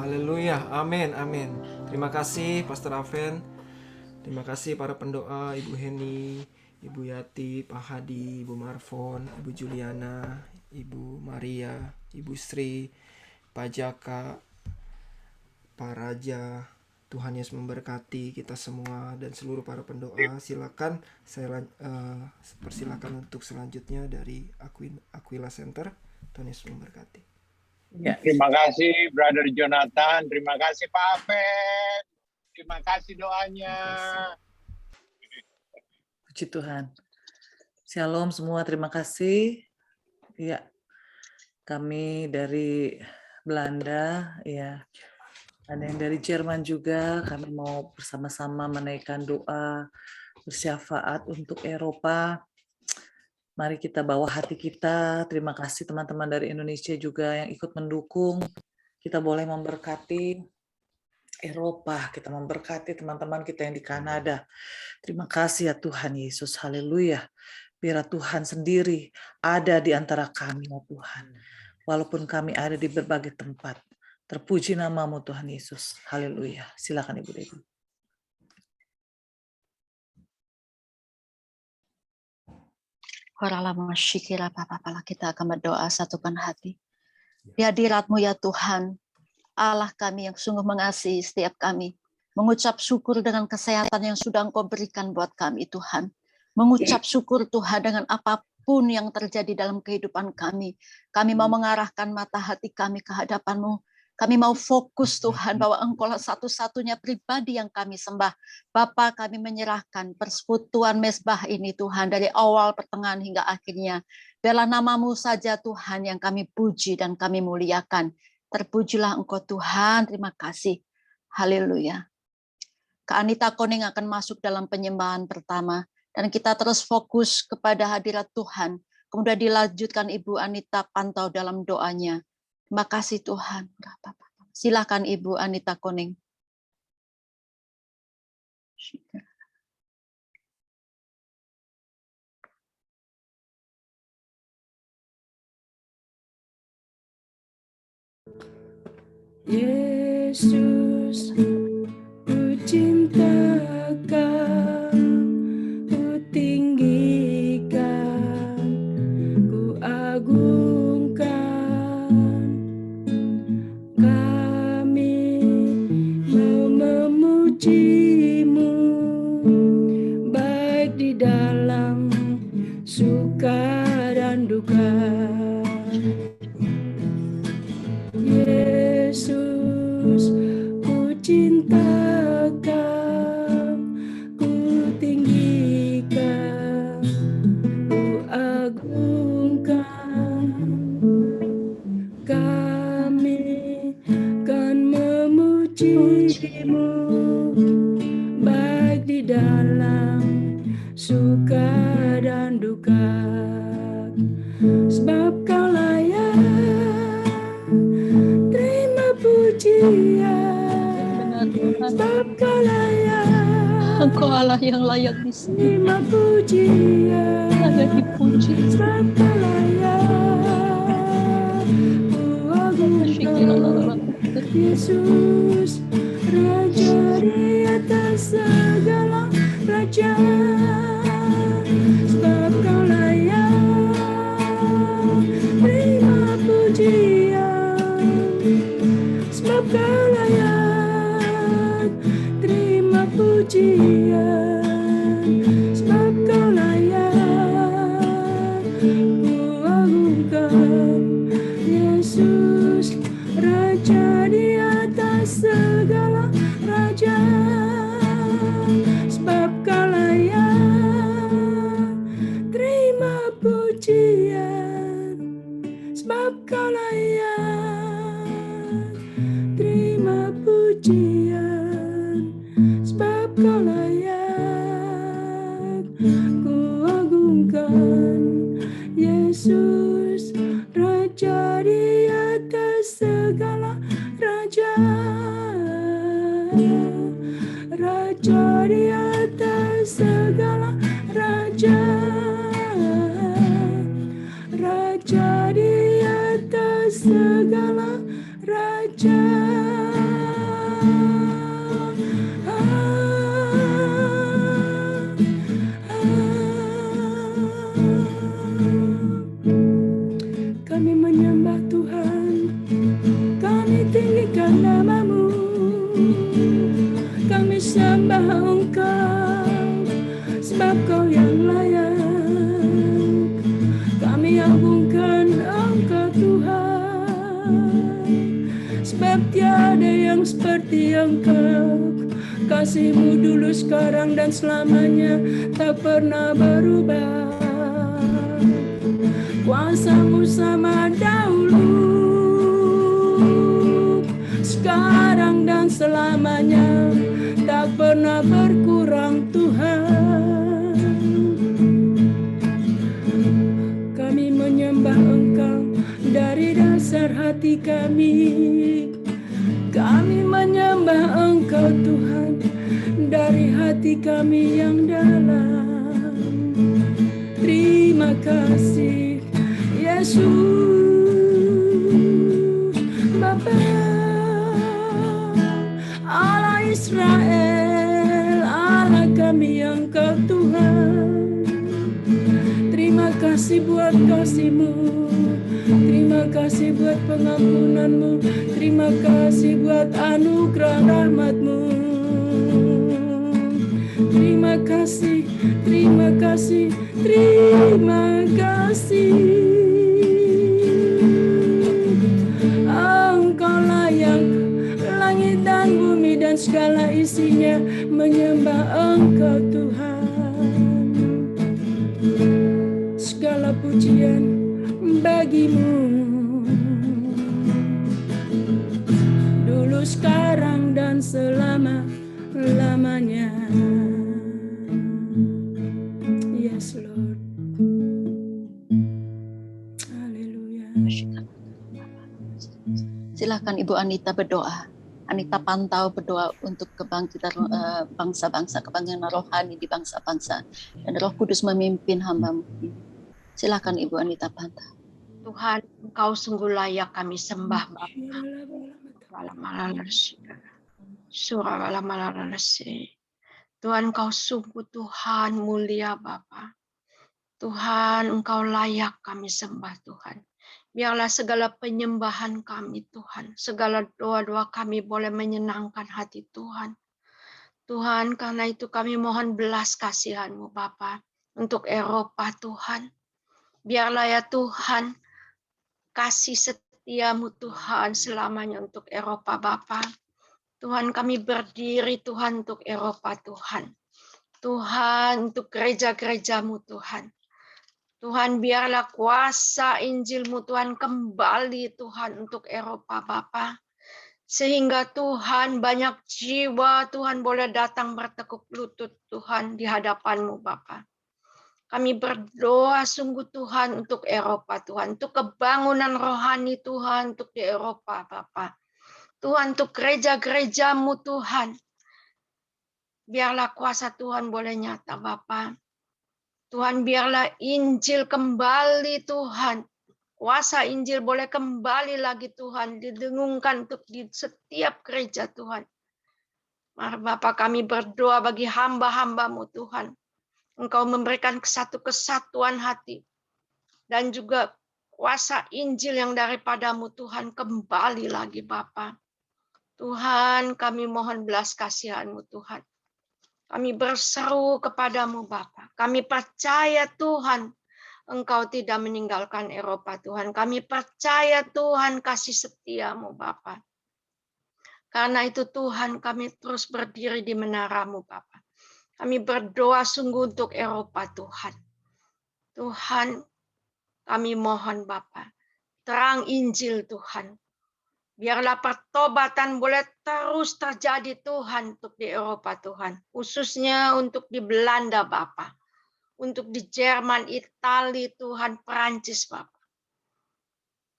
Haleluya, amin, amin. Terima kasih Pastor Aven. Terima kasih para pendoa, Ibu Heni, Ibu Yati, Pak Hadi, Ibu Marfon, Ibu Juliana, Ibu Maria, Ibu Sri, Pak Jaka, Pak Raja. Tuhan Yesus memberkati kita semua dan seluruh para pendoa. Silakan saya persilakan untuk selanjutnya dari Aquila Center. Tuhan Yesus memberkati. Ya, terima kasih Brother Jonathan, terima kasih Pak Aven, terima kasih doanya. Puji Tuhan. Shalom semua, terima kasih. Ya, kami dari Belanda, ya, ada yang dari Jerman juga. Kami mau bersama-sama menaikkan doa bersyafaat untuk Eropa. Mari kita bawa hati kita. Terima kasih teman-teman dari Indonesia juga yang ikut mendukung. Kita boleh memberkati Eropa, kita memberkati teman-teman kita yang di Kanada. Terima kasih ya Tuhan Yesus, haleluya. Biar Tuhan sendiri ada di antara kami ya Tuhan. Walaupun kami ada di berbagai tempat. Terpuji namamu Tuhan Yesus, haleluya. Silakan Ibu Dewi. Kita akan berdoa, satukan hati. Di hadirat-Mu ya Tuhan, Allah kami yang sungguh mengasihi setiap kami. Mengucap syukur dengan kesehatan yang sudah Engkau berikan buat kami Tuhan. Mengucap syukur Tuhan dengan apapun yang terjadi dalam kehidupan kami. Kami mau mengarahkan mata hati kami ke hadapan-Mu. Kami mau fokus Tuhan bahwa Engkau lah satu-satunya pribadi yang kami sembah. Bapa, kami menyerahkan persekutuan mezbah ini Tuhan dari awal, pertengahan hingga akhirnya. Biarlah nama-Mu saja Tuhan yang kami puji dan kami muliakan. Terpujilah Engkau Tuhan, terima kasih. Haleluya. Kak Anita Koning akan masuk dalam penyembahan pertama. Dan kita terus fokus kepada hadirat Tuhan. Kemudian dilanjutkan Ibu Anita pantau dalam doanya. Terima kasih Tuhan. Silakan Ibu Anita Koning. Yesus, ku cinta Kau, ku tinggikan, ku agungkan. Kami mau memuji-Mu, baik di dalam suka dan duka. Yesus, ku cinta Kau, ku tinggikan, ku agungkan. Kami kan memuji-Mu, baik di dalam suka dan duka. Sebab Kau layak terima pujian, sebab Kau layak, Engkau Allah yang layak disembah, terima pujian, layak dipuji. sebab Kau layak, ku agungkan. Yesus, Raja di atas segala raja, sebab Kau layak, terima pujian, sebab Kau layak, terima pujian, sebab Kau layak, ku agungkan. Yesus, Raja di atas segala raja, sebab Kau layak, terima pujian, sebab Kau layak, terima pujian, sebab Kau layak, ku agungkan. Yesus, Raja di atas segala raja, Raja di atas segala raja, Raja di atas segala raja. sebab tiada yang seperti Engkau. Kasih-Mu dulu, sekarang, dan selamanya tak pernah berubah. Kuasa-Mu sama dahulu, sekarang, dan selamanya tak pernah berkurang Tuhan. Kami menyembah Engkau dari dasar hati kami. Kami menyembah Engkau Tuhan dari hati kami yang dalam. Terima kasih Yesus Bapa, Allah Israel, Allah kami Engkau Tuhan. Terima kasih buat kasih-Mu, terima kasih buat pengampunan-Mu, terima kasih buat anugerah rahmat-Mu. Terima kasih, terima kasih, terima kasih. Engkau-lah yang langit dan bumi dan segala isinya menyembah Engkau Tuhan. Segala pujian bagi-Mu, dulu, sekarang, dan selama-lamanya. Yes, Lord. Haleluya. Silakan Ibu Anita berdoa. Anita pantau berdoa untuk kebangkitan bangsa-bangsa, kebangkitan rohani di bangsa-bangsa. Dan Roh Kudus memimpin hamba-Mu. Silakan Ibu Anita pantau. Tuhan, Engkau sungguh layak kami sembah Bapa. Tuhan, Engkau sungguh Tuhan mulia Bapa. Tuhan, Engkau layak kami sembah Tuhan. Biarlah segala penyembahan kami Tuhan, segala doa-doa kami boleh menyenangkan hati Tuhan. Tuhan, karena itu kami mohon belas kasihan-Mu Bapa untuk Eropa Tuhan. Biarlah ya Tuhan, kasih setia-Mu Tuhan selamanya untuk Eropa Bapa. Tuhan, kami berdiri Tuhan untuk Eropa Tuhan. Tuhan, untuk gereja-gereja-Mu Tuhan. Tuhan, biarlah kuasa Injil-Mu Tuhan kembali Tuhan untuk Eropa Bapa. Sehingga Tuhan banyak jiwa Tuhan boleh datang bertekuk lutut Tuhan di hadapan-Mu Bapa. Kami berdoa sungguh Tuhan untuk Eropa Tuhan. Untuk kebangunan rohani Tuhan untuk di Eropa Bapa. Tuhan, untuk gereja-gereja-Mu Tuhan. Biarlah kuasa Tuhan boleh nyata Bapa. Tuhan, biarlah Injil kembali Tuhan. Kuasa Injil boleh kembali lagi Tuhan. Didengungkan untuk di setiap gereja Tuhan. Mari Bapa, kami berdoa bagi hamba-hamba-Mu Tuhan. Engkau memberikan kesatuan hati. Dan juga kuasa Injil yang daripada-Mu Tuhan kembali lagi Bapa. Tuhan, kami mohon belas kasihan-Mu Tuhan. Kami berseru kepada-Mu Bapa. Kami percaya Tuhan, Engkau tidak meninggalkan Eropa Tuhan. Kami percaya Tuhan kasih setia-Mu Bapa. Karena itu Tuhan, kami terus berdiri di menara-Mu Bapa. Kami berdoa sungguh untuk Eropa Tuhan. Tuhan, kami mohon Bapa, terang Injil Tuhan. Biarlah pertobatan boleh terus terjadi Tuhan untuk di Eropa Tuhan. Khususnya untuk di Belanda Bapa. Untuk di Jerman, Italia Tuhan, Perancis Bapa.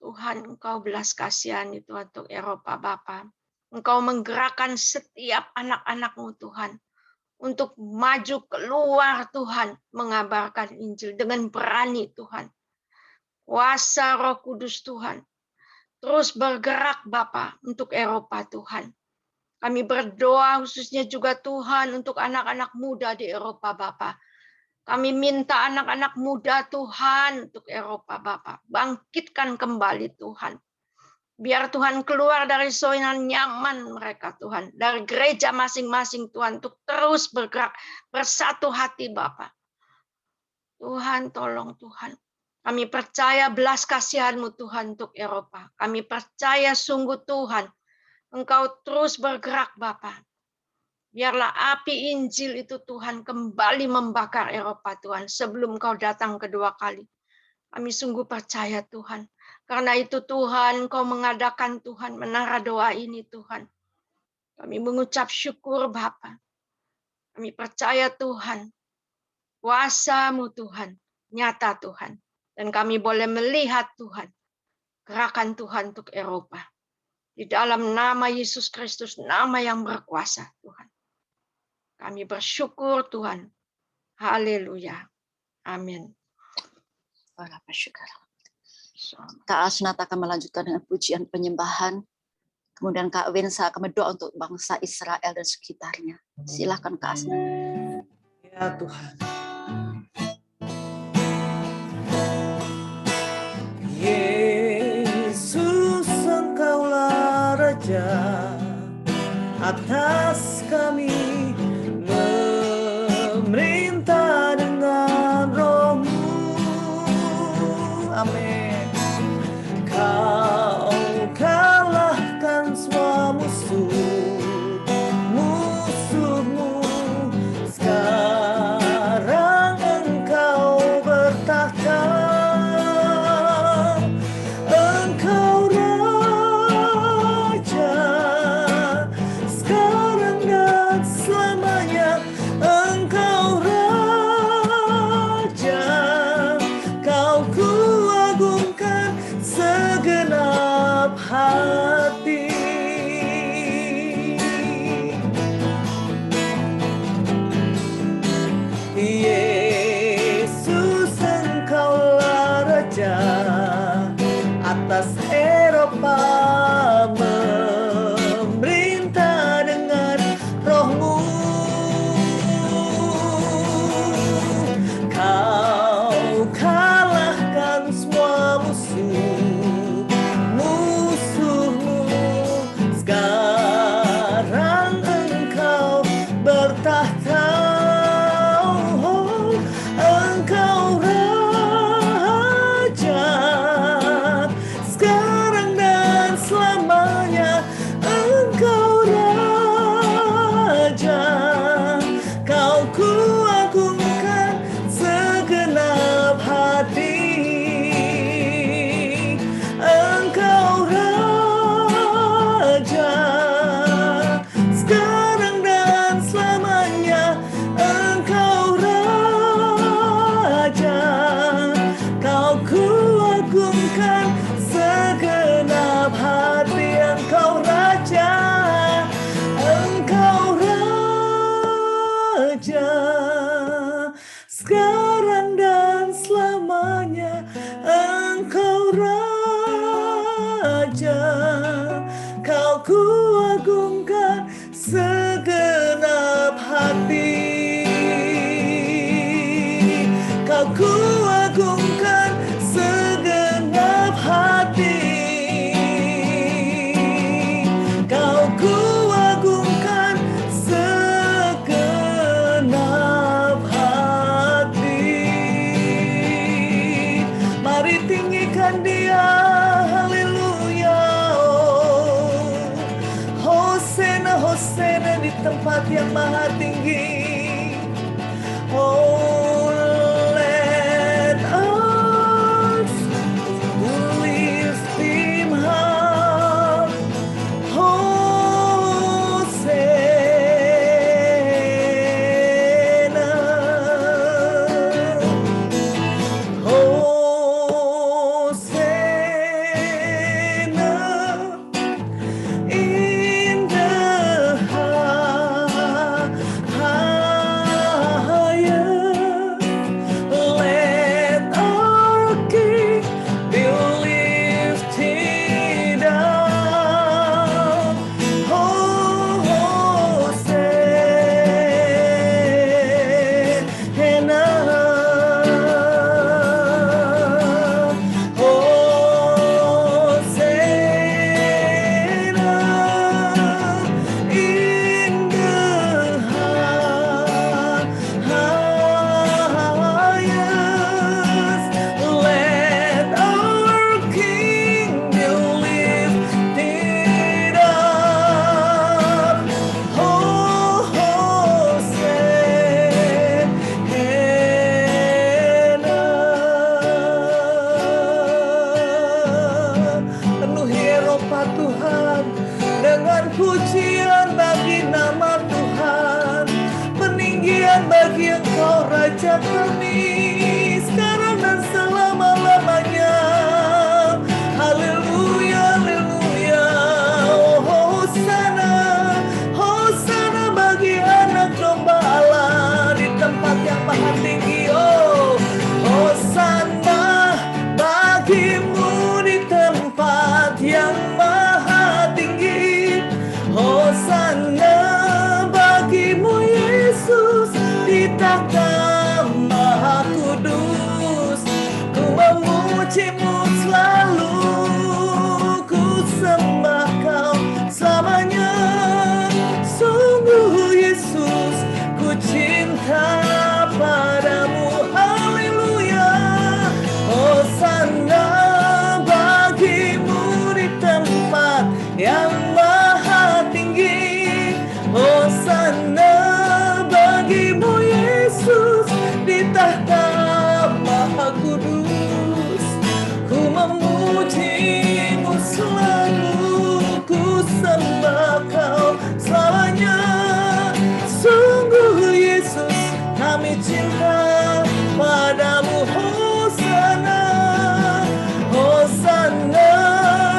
Tuhan, Engkau belas kasihan itu untuk Eropa Bapa. Engkau menggerakkan setiap anak-anak-Mu Tuhan. Untuk maju keluar Tuhan. Mengabarkan Injil dengan berani Tuhan. Kuasa Roh Kudus Tuhan. Terus bergerak Bapa untuk Eropa Tuhan. Kami berdoa khususnya juga Tuhan untuk anak-anak muda di Eropa Bapa. Kami minta anak-anak muda Tuhan untuk Eropa Bapa. Bangkitkan kembali Tuhan. Biar Tuhan keluar dari zona nyaman mereka Tuhan. Dari gereja masing-masing Tuhan untuk terus bergerak bersatu hati Bapa. Tuhan tolong Tuhan. Kami percaya belas kasihan-Mu Tuhan untuk Eropa. Kami percaya sungguh Tuhan. Engkau terus bergerak Bapa. Biarlah api Injil itu Tuhan kembali membakar Eropa Tuhan sebelum Kau datang kedua kali. Kami sungguh percaya Tuhan. Karena itu Tuhan Kau mengadakan Tuhan menara doa ini Tuhan. Kami mengucap syukur Bapa. Kami percaya Tuhan. Kuasa-Mu Tuhan. Nyata Tuhan. Dan kami boleh melihat Tuhan. Gerakan Tuhan untuk Eropa. Di dalam nama Yesus Kristus. Nama yang berkuasa Tuhan. Kami bersyukur Tuhan. Haleluya. Amin. Kak Asnat akan melanjutkan dengan pujian penyembahan. Kemudian Kak Wensa akan berdoa untuk bangsa Israel dan sekitarnya. Silakan Kak Asnat. Ya Tuhan. Yesus, Engkaulah Raja atas kami, memerintah dengan Roh-Mu. Amin. Kau kalahkan semua musuh-musuhmu. Sekarang Engkau bertahta. Engkau Raja sekarang dan selamanya. Engkau Raja, Kau kuagungkan segenap hati. Yesus, Engkaulah Raja atas Eropa, memerintah dengan Roh-Mu. Kau kalahkan semua musuh-musuhmu. Sekarang Engkau bertahta. Engkau Raja sekarang dan selamanya. Engkau Raja, Kau kuagungkan segenap hati. Engkau Raja sekarang dan selamanya. Engkau Raja, Kau kuagungkan segenap hati. Engkau Raja, Engkau Raja sekarang dan selamanya. Engkau Raja, Kau kuagungkan segenap hati. Kau kuagungkan segenap hati. Kau kuagungkan segenap hati. Mari tinggikan Dia, haleluya. Hosana, Hosana di tempat yang maha tinggi. Oh, let us lift Him up. Hosana, Hosana in the highest. pujian bagi nama Tuhan, peninggian bagi Engkau Raja kami, sekarang dan selama-lamanya. Haleluya, haleluya. Oh, Hosana, Hosana bagi anak domba Allah di tempat yang maha tinggi. Oh, Hosana bagimu di tempat yang maha tinggi. Hosana bagimu Yesus di takhta maha kudus. Ku memujimu selalu, ku sembah Kau selamanya. Sungguh Yesus, ku cinta padamu. Haleluya. Hosana bagimu di tempat yang maha tinggi. Hosana bagimu Yesus di takhta maha kudus. Ku memujimu selalu, ku sembah Kau selamanya. Sungguh Yesus, kami cinta padamu. Hosana, Hosana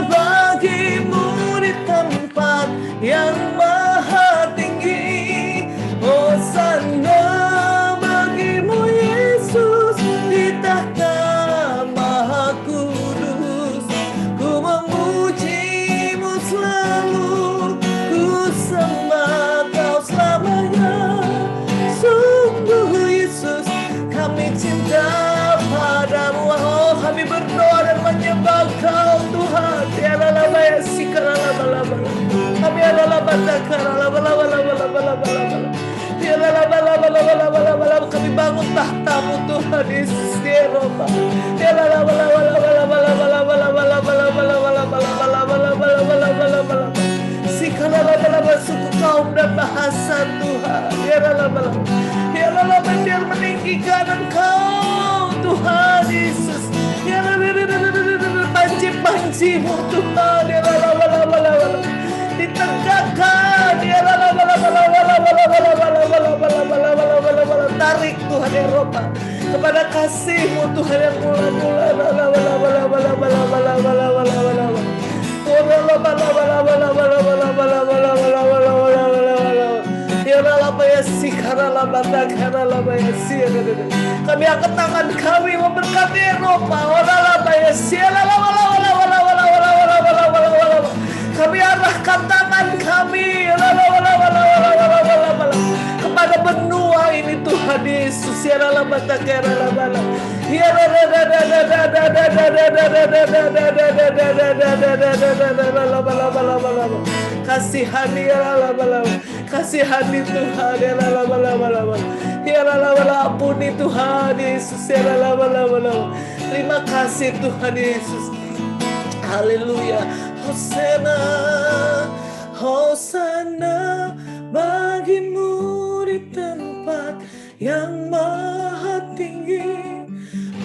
bagimu di tempat yang maha tinggi. Hosana bagimu Yesus di takhta maha kudus. Ku memujimu selalu, ku sembah Kau selamanya. Sungguh Yesus, kami cinta padamu. Oh, kami berdoa dan menyembah Kau Tuhan. Tiada laba ya sikara laba-laba. Kami adalah bandakara laba-laba. Tiada laba-laba. Kami bangun tahtamu Tuhan Yesus di Eropa. Tiada laba-laba. Sikara laba-laba suku kaum dan bahasa Tuhan. Tiada laba-laba. Tiada laba biar meninggikan Engkau Tuhan Yesus. Panci-pancimu Tuhan. Tiada laba-laba. Ditegakkan. Tiada laba-laba. Tarik Tuhan Eropa kepada kasih-Mu Tuhan yang mula-mula. Kami angkat tangan kami memberkati Eropa. Kami arahkan tangan kami kepada benua ini Tuhan Yesus. Kasihani kasihani Tuhan. Ampuni Tuhan Yesus. Terima kasih Tuhan Yesus. Haleluya. Hosana, Hosana bagimu di tempat yang maha tinggi.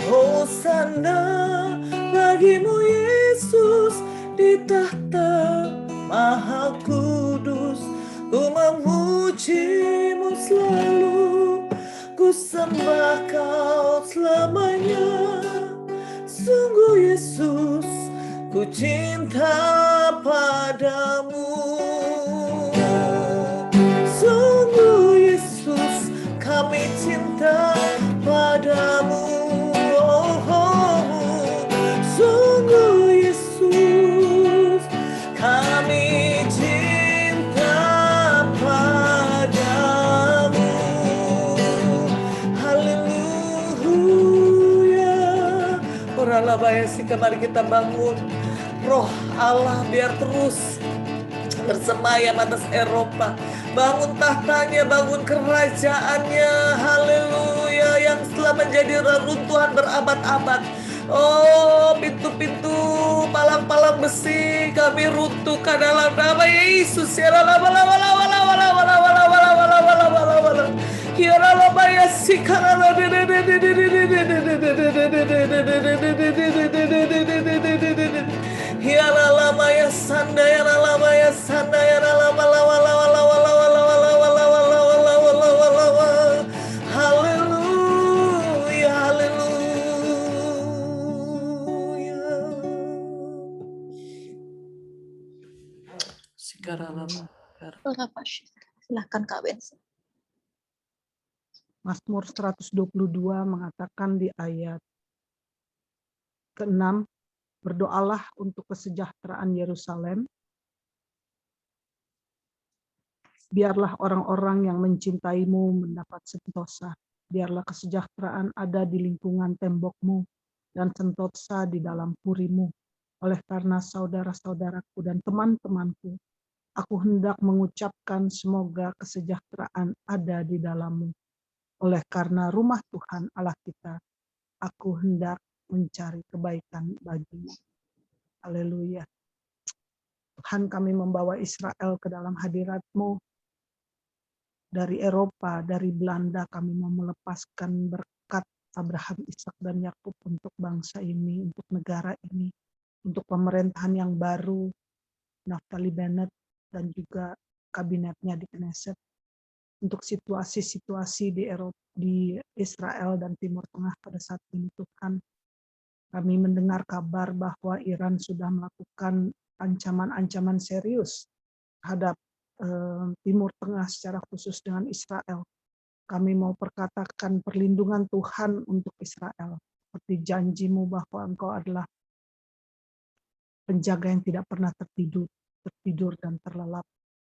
Hosana bagimu Yesus di takhta maha kudus. Ku memujimu selalu, ku sembah Kau selamanya. Sungguh Yesus, ku cinta padamu. Sungguh Yesus, kami cinta padamu. Sungguh Yesus, kami cinta padamu. Haleluya. Mari kita bangun. Roh Allah biar terus bersemayam atas Eropa. Bangun tahtanya, bangun kerajaannya. Haleluya. Yang telah menjadi reruntuhan berabad-abad. Oh, pintu-pintu, palang-palang besi kami runtuhkan dalam nama Yesus. Silahkan Kak Bensi. Mazmur 122 mengatakan di ayat ke-6, berdoalah untuk kesejahteraan Yerusalem. Biarlah orang-orang yang mencintaimu mendapat sentosa. Biarlah kesejahteraan ada di lingkungan tembokmu dan sentosa di dalam purimu. Oleh karena saudara-saudaraku dan teman-temanku, aku hendak mengucapkan semoga kesejahteraan ada di dalammu. Oleh karena rumah Tuhan Allah kita, aku hendak mencari kebaikan bagimu. Haleluya. Tuhan, kami membawa Israel ke dalam hadirat-Mu. Dari Eropa, dari Belanda, kami mau melepaskan berkat Abraham, Ishak, dan Yakub untuk bangsa ini, untuk negara ini, untuk pemerintahan yang baru, Naftali Bennett, dan juga kabinetnya di Knesset, untuk situasi-situasi di Eropa, di Israel dan Timur Tengah pada saat ini. Tuhan, kami mendengar kabar bahwa Iran sudah melakukan ancaman-ancaman serius terhadap Timur Tengah secara khusus dengan Israel. Kami mau perkatakan perlindungan Tuhan untuk Israel. Seperti janjimu bahwa Engkau adalah penjaga yang tidak pernah tertidur dan terlelap.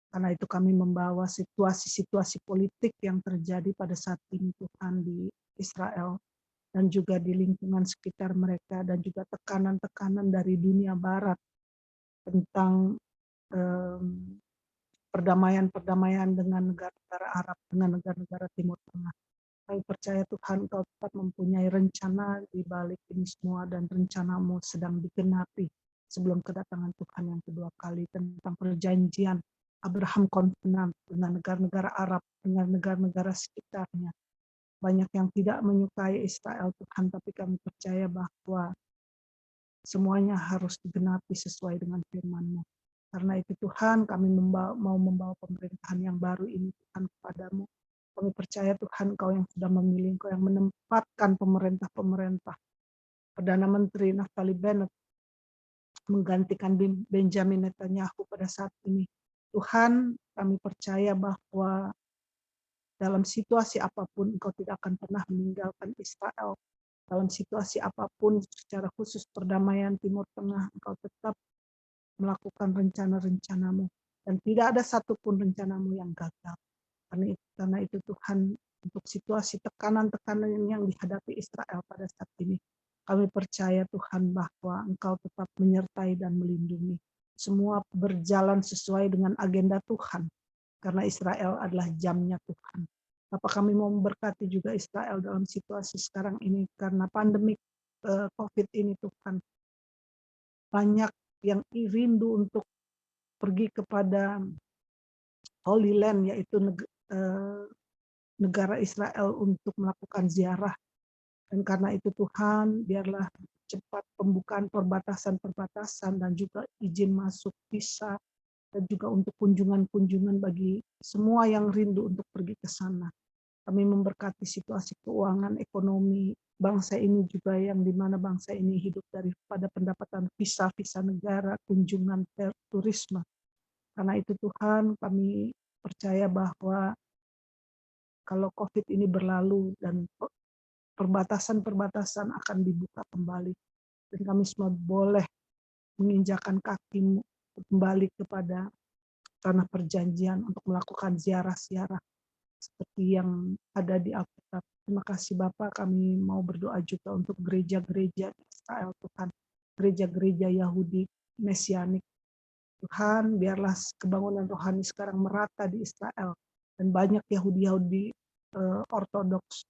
Karena itu kami membawa situasi-situasi politik yang terjadi pada saat ini Tuhan di Israel dan juga di lingkungan sekitar mereka, dan juga tekanan-tekanan dari dunia barat tentang perdamaian dengan negara-negara Arab, dengan negara-negara Timur Tengah. Kami percaya Tuhan, Engkau tetap mempunyai rencana di balik ini semua, dan rencanamu sedang digenapi sebelum kedatangan Tuhan yang kedua kali, tentang perjanjian Abraham Covenant dengan negara-negara Arab, dengan negara-negara sekitarnya. Banyak yang tidak menyukai Israel Tuhan, tapi kami percaya bahwa semuanya harus digenapi sesuai dengan firman-Mu. Karena itu Tuhan, kami mau membawa pemerintahan yang baru ini Tuhan kepadamu. Kami percaya Tuhan, Engkau yang sudah memilih, Engkau yang menempatkan pemerintah-pemerintah. Perdana Menteri Naftali Bennett menggantikan Benjamin Netanyahu pada saat ini. Tuhan, kami percaya bahwa dalam situasi apapun Engkau tidak akan pernah meninggalkan Israel. Dalam situasi apapun, secara khusus perdamaian Timur Tengah, Engkau tetap melakukan rencana-rencanamu, dan tidak ada satupun rencanamu yang gagal. Karena itu Tuhan, untuk situasi tekanan-tekanan yang dihadapi Israel pada saat ini, kami percaya Tuhan bahwa Engkau tetap menyertai dan melindungi. Semua berjalan sesuai dengan agenda Tuhan, karena Israel adalah jamnya Tuhan. Bapak, kami mau memberkati juga Israel dalam situasi sekarang ini, karena pandemi COVID ini Tuhan. Banyak yang rindu untuk pergi kepada Holy Land, yaitu negara Israel, untuk melakukan ziarah. Dan karena itu Tuhan, biarlah cepat pembukaan perbatasan-perbatasan dan juga izin masuk visa, dan juga untuk kunjungan-kunjungan bagi semua yang rindu untuk pergi ke sana. Kami memberkati situasi keuangan, ekonomi bangsa ini juga, yang dimana bangsa ini hidup daripada pendapatan visa negara, kunjungan turisme. Karena itu Tuhan, kami percaya bahwa kalau COVID ini berlalu dan perbatasan-perbatasan akan dibuka kembali, dan kami semua boleh menginjakan kaki kembali kepada tanah perjanjian untuk melakukan ziarah-ziarah seperti yang ada di Alkitab. Terima kasih Bapak, kami mau berdoa juga untuk gereja-gereja di Israel Tuhan, gereja-gereja Yahudi Mesianik. Tuhan, biarlah kebangunan rohani sekarang merata di Israel, dan banyak Yahudi-Yahudi Ortodoks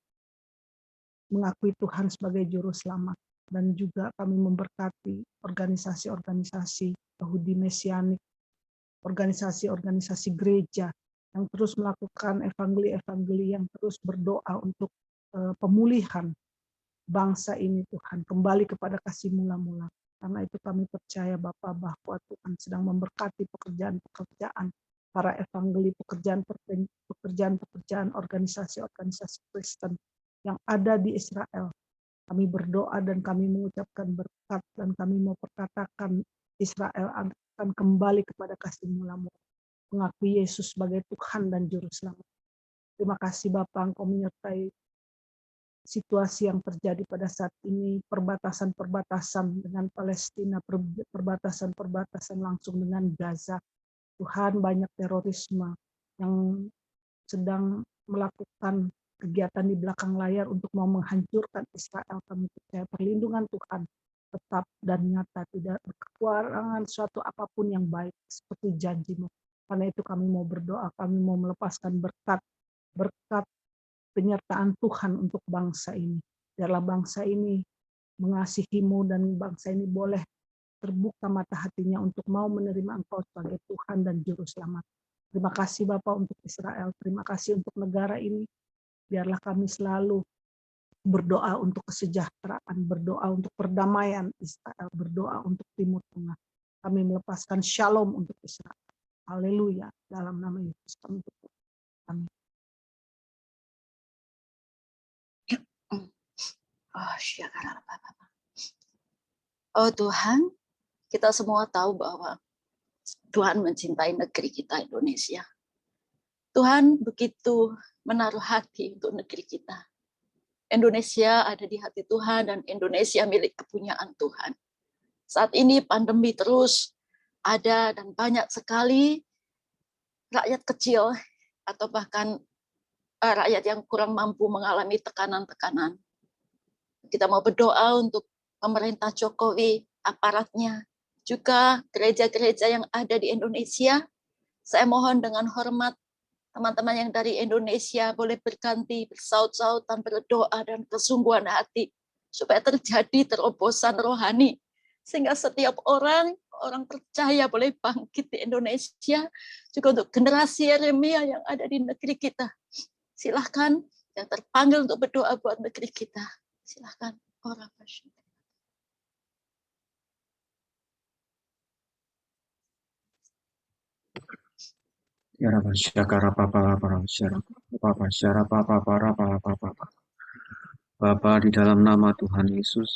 mengakui Tuhan sebagai juru selamat. Dan juga kami memberkati organisasi-organisasi Yahudi Mesianik, organisasi-organisasi gereja yang terus melakukan evangeli-evangeli, yang terus berdoa untuk pemulihan bangsa ini Tuhan, kembali kepada kasih mula-mula. Karena itu kami percaya Bapa bahwa Tuhan sedang memberkati pekerjaan-pekerjaan para evangeli, pekerjaan-pekerjaan organisasi-organisasi Kristen yang ada di Israel. Kami berdoa dan kami mengucapkan berkat, dan kami mau perkatakan Israel akan kembali kepada kasih mula-mula. mengakui Yesus sebagai Tuhan dan Juru Selamat. Terima kasih Bapa, Engkau menyertai situasi yang terjadi pada saat ini, perbatasan-perbatasan dengan Palestina, perbatasan-perbatasan langsung dengan Gaza. Tuhan, banyak terorisme yang sedang melakukan kegiatan di belakang layar untuk mau menghancurkan Israel. Kami percaya perlindungan Tuhan tetap dan nyata, tidak berkekurangan suatu apapun yang baik seperti janji-Mu. Karena itu kami mau berdoa, kami mau melepaskan berkat penyertaan Tuhan untuk bangsa ini. Biarlah bangsa ini mengasihi-Mu dan bangsa ini boleh terbuka mata hatinya untuk mau menerima Engkau sebagai Tuhan dan Juru Selamat. Terima kasih Bapak untuk Israel, terima kasih untuk negara ini. Biarlah kami selalu berdoa untuk kesejahteraan, berdoa untuk perdamaian Israel, berdoa untuk Timur Tengah. Kami melepaskan shalom untuk Israel. Haleluya, dalam nama Yesus kami berdoa. Amin. Oh Tuhan, kita semua tahu bahwa Tuhan mencintai negeri kita Indonesia. Tuhan begitu menaruh hati untuk negeri kita. Indonesia ada di hati Tuhan dan Indonesia milik kepunyaan Tuhan. Saat ini pandemi terus ada dan banyak sekali rakyat kecil atau bahkan rakyat yang kurang mampu mengalami tekanan-tekanan. Kita mau berdoa untuk pemerintah Jokowi, aparatnya, juga gereja-gereja yang ada di Indonesia. Saya mohon dengan hormat teman-teman yang dari Indonesia boleh berganti bersaut-sautan berdoa dan kesungguhan hati supaya terjadi terobosan rohani sehingga setiap orang percaya boleh bangkit di Indonesia, juga untuk generasi Yeremia yang ada di negeri kita. Silahkan yang terpanggil untuk berdoa buat negeri kita. Silahkan orang bersyukur. Bapa, di dalam nama Tuhan Yesus,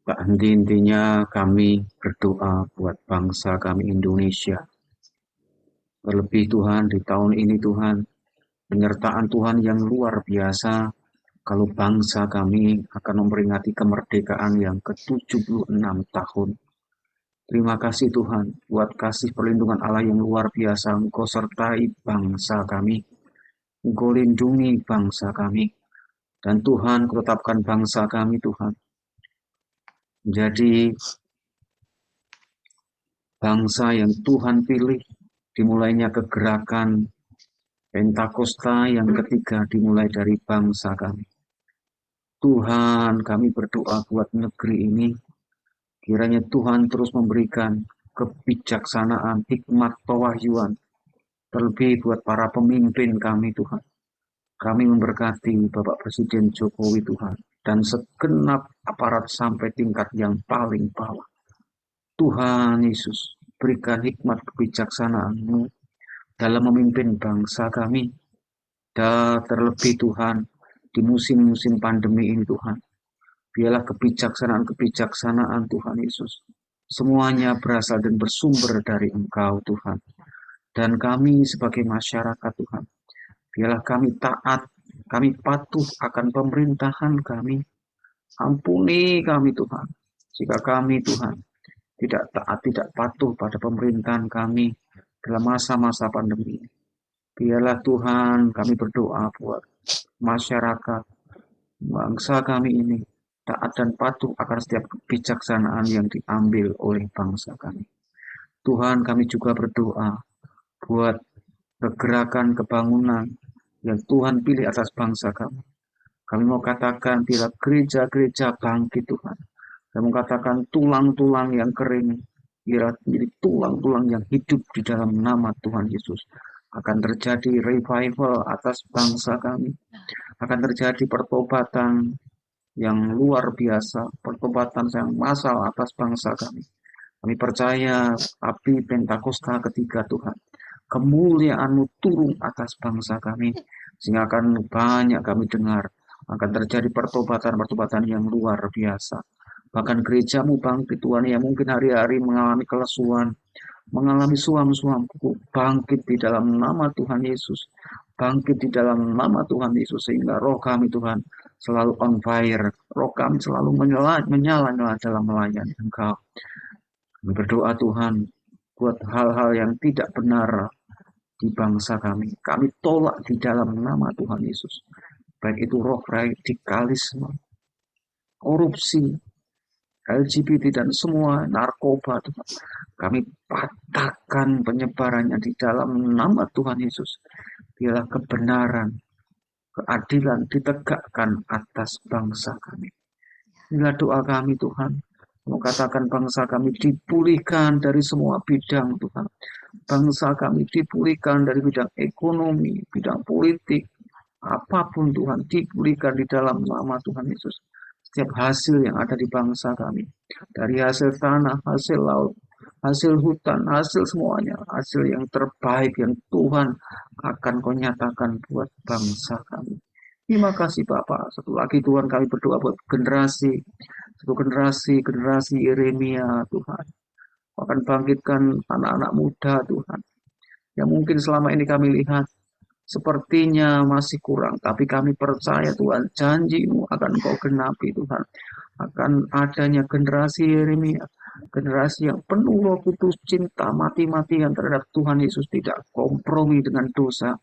tak henti-hentinya kami berdoa buat bangsa kami Indonesia. Terlebih Tuhan, di tahun ini Tuhan, penyertaan Tuhan yang luar biasa kalau bangsa kami akan memperingati kemerdekaan yang ke-76 tahun. Terima kasih Tuhan, buat kasih perlindungan Allah yang luar biasa. Engkau sertai bangsa kami, Engkau lindungi bangsa kami. Dan Tuhan, Kau tetapkan bangsa kami Tuhan menjadi bangsa yang Tuhan pilih, dimulainya kegerakan Pentakosta yang ketiga dimulai dari bangsa kami. Tuhan, kami berdoa buat negeri ini, kiranya Tuhan terus memberikan kebijaksanaan, hikmat, pewahyuan, terlebih buat para pemimpin kami Tuhan. Kami memberkati Bapak Presiden Jokowi Tuhan, dan segenap aparat sampai tingkat yang paling bawah. Tuhan Yesus, berikan hikmat kebijaksanaan-Mu dalam memimpin bangsa kami. Dan terlebih Tuhan, di musim-musim pandemi ini Tuhan, biarlah kebijaksanaan Tuhan Yesus, semuanya berasal dan bersumber dari Engkau Tuhan. Dan kami sebagai masyarakat Tuhan, biarlah kami taat, kami patuh akan pemerintahan kami. Ampuni kami Tuhan, jika kami Tuhan tidak taat, tidak patuh pada pemerintahan kami dalam masa-masa pandemi ini. Biarlah Tuhan, kami berdoa buat masyarakat, bangsa kami ini, taat dan patuh akan setiap kebijaksanaan yang diambil oleh bangsa kami. Tuhan, kami juga berdoa buat kegerakan kebangunan yang Tuhan pilih atas bangsa kami. Kami mau katakan bila gereja-gereja bangkit Tuhan. Kami mau katakan tulang-tulang yang kering, bila menjadi tulang-tulang yang hidup di dalam nama Tuhan Yesus. Akan terjadi revival atas bangsa kami. Akan terjadi pertobatan yang luar biasa, pertobatan yang massal atas bangsa kami. Kami percaya api Pentakosta ketiga Tuhan, kemuliaan-Mu turun atas bangsa kami, sehingga akan banyak kami dengar, akan terjadi pertobatan-pertobatan yang luar biasa. Bahkan gereja-Mu bangkit Tuhan, yang mungkin hari-hari mengalami kelesuan, mengalami suam-suamku, bangkit di dalam nama Tuhan Yesus. Bangkit di dalam nama Tuhan Yesus, sehingga roh kami Tuhan selalu on fire. Roh kami selalu menyala-nyala dalam melayani Engkau. Kami berdoa Tuhan, buat hal-hal yang tidak benar di bangsa kami. Kami tolak di dalam nama Tuhan Yesus. Baik itu roh radikalisme, korupsi, LGBT dan semua narkoba Tuhan. Kami patahkan penyebarannya di dalam nama Tuhan Yesus. Biarlah kebenaran, keadilan ditegakkan atas bangsa kami. Inilah doa kami Tuhan. Mau katakan bangsa kami dipulihkan dari semua bidang Tuhan. Bangsa kami dipulihkan dari bidang ekonomi, bidang politik, apapun Tuhan dipulihkan di dalam nama Tuhan Yesus. Setiap hasil yang ada di bangsa kami, dari hasil tanah, hasil laut, hasil hutan, hasil semuanya, hasil yang terbaik yang Tuhan akan Kau nyatakan buat bangsa kami. Terima kasih Bapak. Satu lagi Tuhan, kami berdoa buat generasi Yeremia Tuhan. Akan bangkitkan anak-anak muda Tuhan, yang mungkin selama ini kami lihat sepertinya masih kurang, tapi kami percaya Tuhan, janji-Mu akan Kau genapi Tuhan. Akan adanya generasi Yeremia, generasi yang penuh Roh Kudus, cinta mati-matian terhadap Tuhan Yesus, tidak kompromi dengan dosa,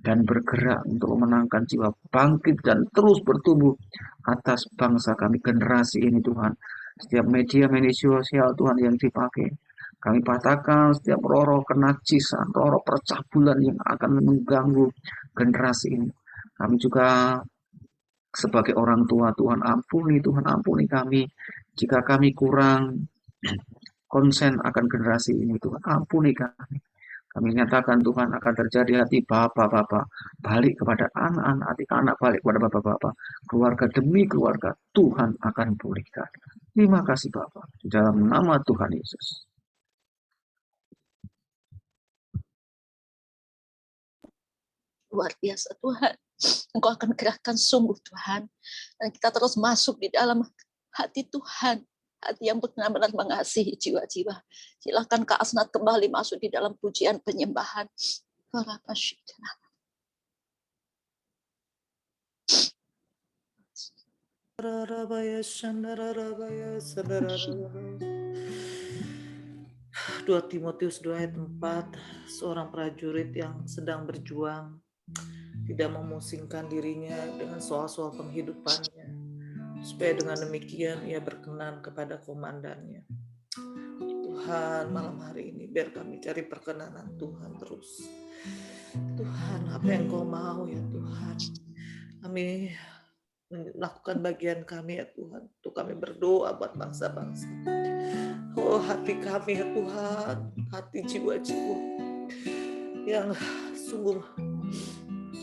dan bergerak untuk memenangkan jiwa, bangkit dan terus bertumbuh atas bangsa kami, generasi ini Tuhan. Setiap media sosial Tuhan yang dipakai, kami patahkan setiap roh-roh kenajisan, roh-roh percabulan yang akan mengganggu generasi ini. Kami juga sebagai orang tua, Tuhan ampuni kami jika kami kurang konsen akan generasi ini. Tuhan ampuni kami. Kami nyatakan Tuhan akan terjadi hati bapak-bapak balik kepada anak-anak, hati anak balik kepada bapak-bapak, keluarga demi keluarga Tuhan akan pulihkan. Terima kasih Bapak, di dalam nama Tuhan Yesus. Luar biasa Tuhan. Engkau akan gerakkan sungguh Tuhan. Dan kita terus masuk di dalam hati Tuhan. Hati yang benar-benar mengasihi jiwa-jiwa. Silakan Kak Asnat kembali masuk di dalam pujian penyembahan. Dua Timotius 2 ayat 4, seorang prajurit yang sedang berjuang tidak memusingkan dirinya dengan soal-soal penghidupannya, supaya dengan demikian ia berkenan kepada komandannya. Tuhan, malam hari ini biar kami cari perkenanan Tuhan terus. Tuhan, apa yang Kau mau ya Tuhan. Kami melakukan bagian kami ya Tuhan, untuk kami berdoa buat bangsa-bangsa. Oh, hati kami ya Tuhan, hati jiwa-jiwa yang sungguh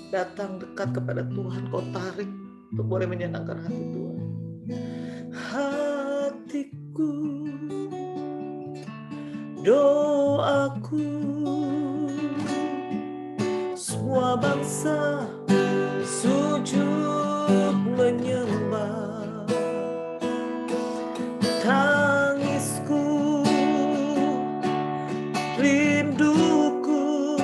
datang dekat kepada Tuhan, Kau tarik untuk boleh menyenangkan hati Tuhan. Hatiku, doaku, semua bangsa sujud menyembah, tangisku, rinduku,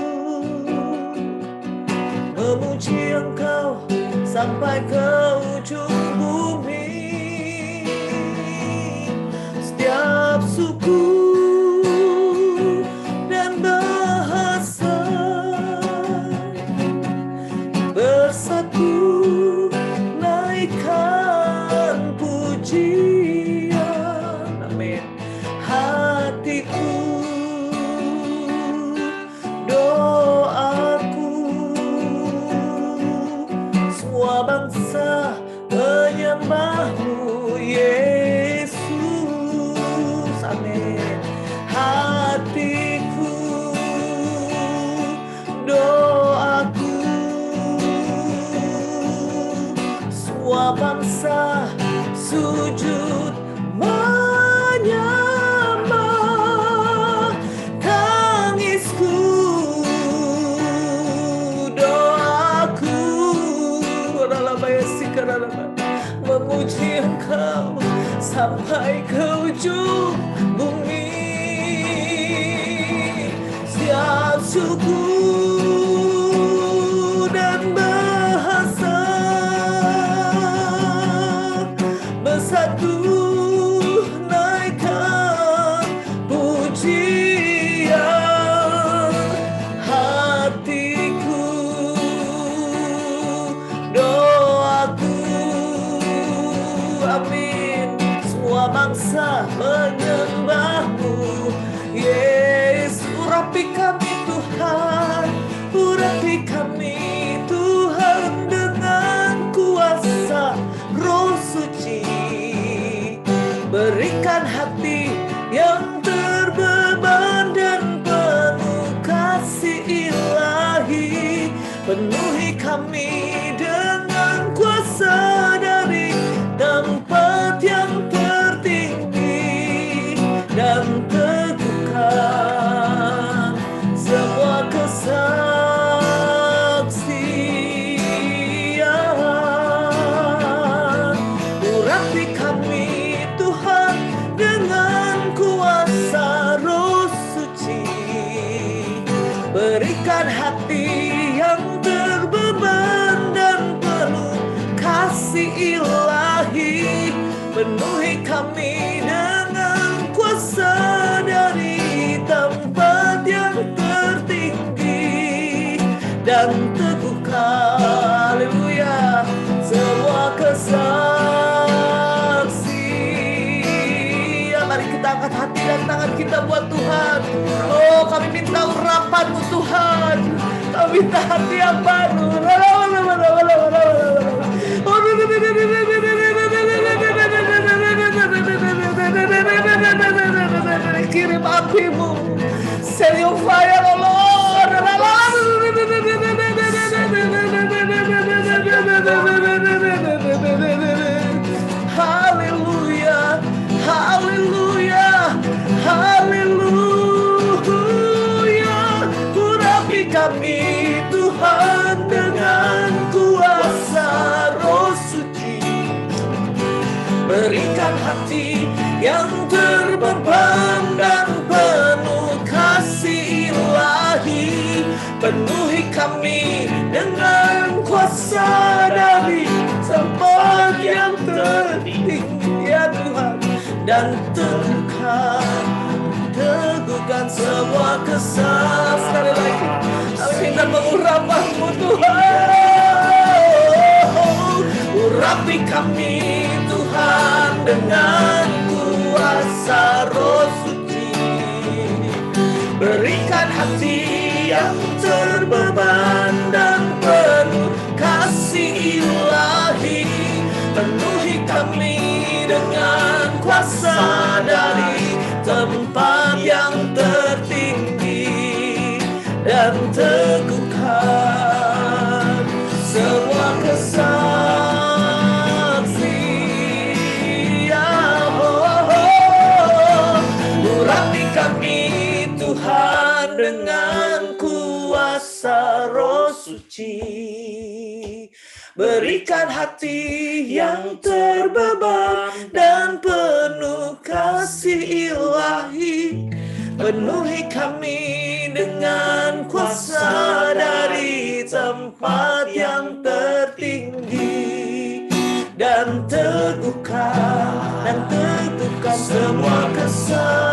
memuji Engkau sampai ke ujung bumi. Setiap suku dan bahasa bersatu naikkan pujian. Amin. Hatiku, doaku, semua bangsa menyembah-Mu Yesus. Amin. Hatiku, doaku, semua bangsa sujud menyembah, tangisku, doaku, memuji Engkau sampai ke ujung bumi. suku dan bahasa bersatu naikkan pujian hatiku, doaku. Amin. Semua bangsa menyembahmu, Yesus. Urapi kami Tuhan, urapi kami Tuhan dengan kuasa Roh Suci. Berikan hati yang terbeban dan penuh kasih ilahi. Penuhi kami dengan kuasa dari tempat yang tertinggi, dan teguhkan semua kesaksian. Urapi kami Tuhan dengan kuasa Roh Suci. Berikan hati yang terbeban dan penuh kasih ilahi. Penuhi kami dengan kuasa dari tempat yang tertinggi, dan teguhkan, haleluya, semua kesaksian. Mari kita angkat hati dan tangan kita buat Tuhan. Oh, kami minta urapan-Mu Tuhan. Kami minta hati yang baru. Kirim api-Mu, send your fire, oh Lord. Haleluya, haleluya, haleluya. Urapi kami Tuhan dengan kuasa Roh Suci. Berikan hati yang terbeban dan penuh kasih ilahi. Penuhi kami dengan kuasa dari tempat yang tertinggi, ya Tuhan, dan teguhkan semua kesalahan. Sekali lagi kami minta pengurapan-Mu Tuhan. Urapi kami Tuhan dengan kuasa Roh Suci. Berikan hati yang terbeban dan penuh kasih ilahi. Penuhi kami dengan kuasa dari tempat yang tertinggi, dan teguhkan semua kesaksian. Urapi kami Tuhan dengan kuasa Roh Suci. Berikan hati yang terbeban dan penuh kasih ilahi. Penuhi kami dengan kuasa dari tempat yang tertinggi, dan teguhkan semua kesaksian.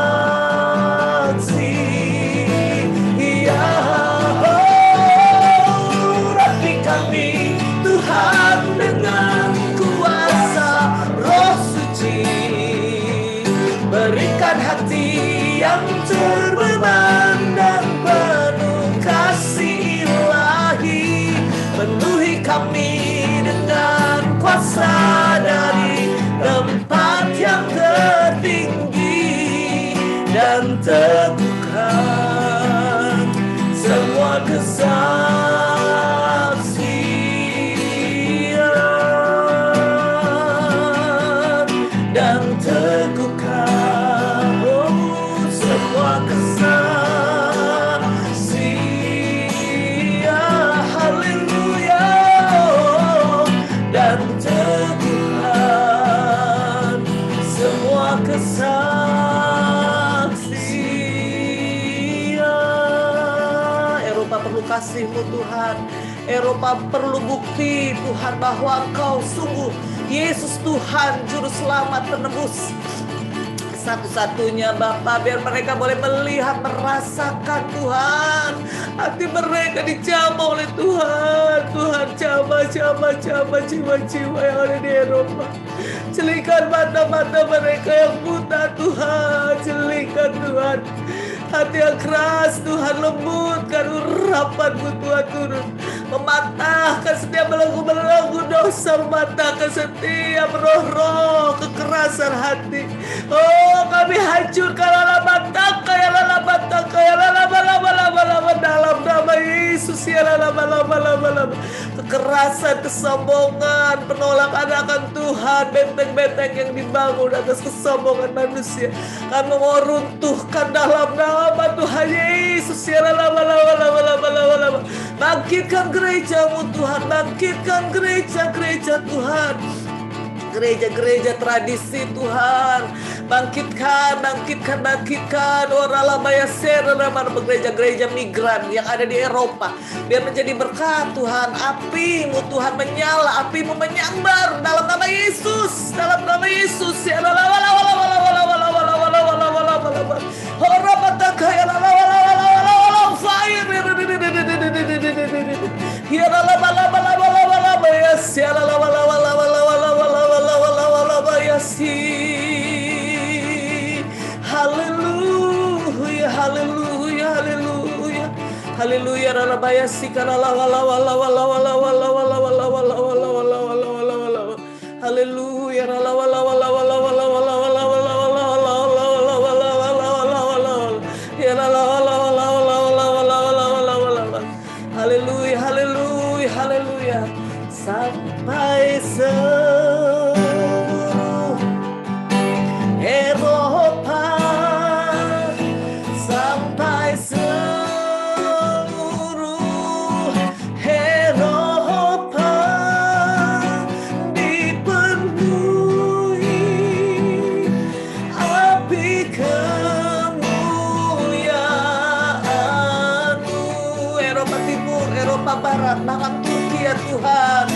Urapi kami Tuhan dengan kuasa Roh Suci. Berikan hati yang terbeban dan penuh kasih ilahi. Penuhi kami dengan kuasa dari tempat yang tertinggi, dan teguhkan semua kesaksian, dan teguhkan semua kesaksian. Haleluya, dan teguhkan semua kesaksian. perlu kasih-Mu Tuhan. Eropa perlu bukti Tuhan bahwa Engkau sungguh Yesus Tuhan, Juru Selamat penebus satu-satunya Bapa. Biar mereka boleh melihat, merasakan Tuhan, hati mereka dijamah oleh Tuhan. Tuhan, jamah jiwa-jiwa yang ada di Eropa. Celihkan mata-mata mereka yang buta Tuhan. Celihkan Tuhan hati yang keras Tuhan, lembutkan urapan-Mu Tuhan turun, mematahkan setiap belenggu-belenggu dosa, mematahkan setiap roh-roh kekerasan hati. Oh, kami hancurkan lalabataka ya lalabataka ya lalabalaba dalam nama Yesus ya lalabalaba. Kekerasan, kesombongan, penolakan akan Tuhan, benteng-benteng yang dibangun atas kesombongan manusia, kami mau runtuhkan dalam nama Tuhan Yesus ya lalabalaba. Bangkitkan gereja-Mu Tuhan, bangkitkan gereja-gereja Tuhan, gereja-gereja tradisi Tuhan, bangkitkan oralabaya seremar, gereja-gereja migran yang ada di Eropa, biar menjadi berkat Tuhan. Api-Mu Tuhan menyala, api-Mu menyambar dalam nama Yesus, dalam nama Yesus ya haleluya, haleluya, haleluya, haleluya, ralabaya sikara haleluya, haleluya, haleluya, haleluya, sampai seluruh Eropa, sampai seluruh Eropa dipenuhi api kemuliaan-Mu. Eropa Timur, Eropa Barat, bahkan Turki ya Tuhan.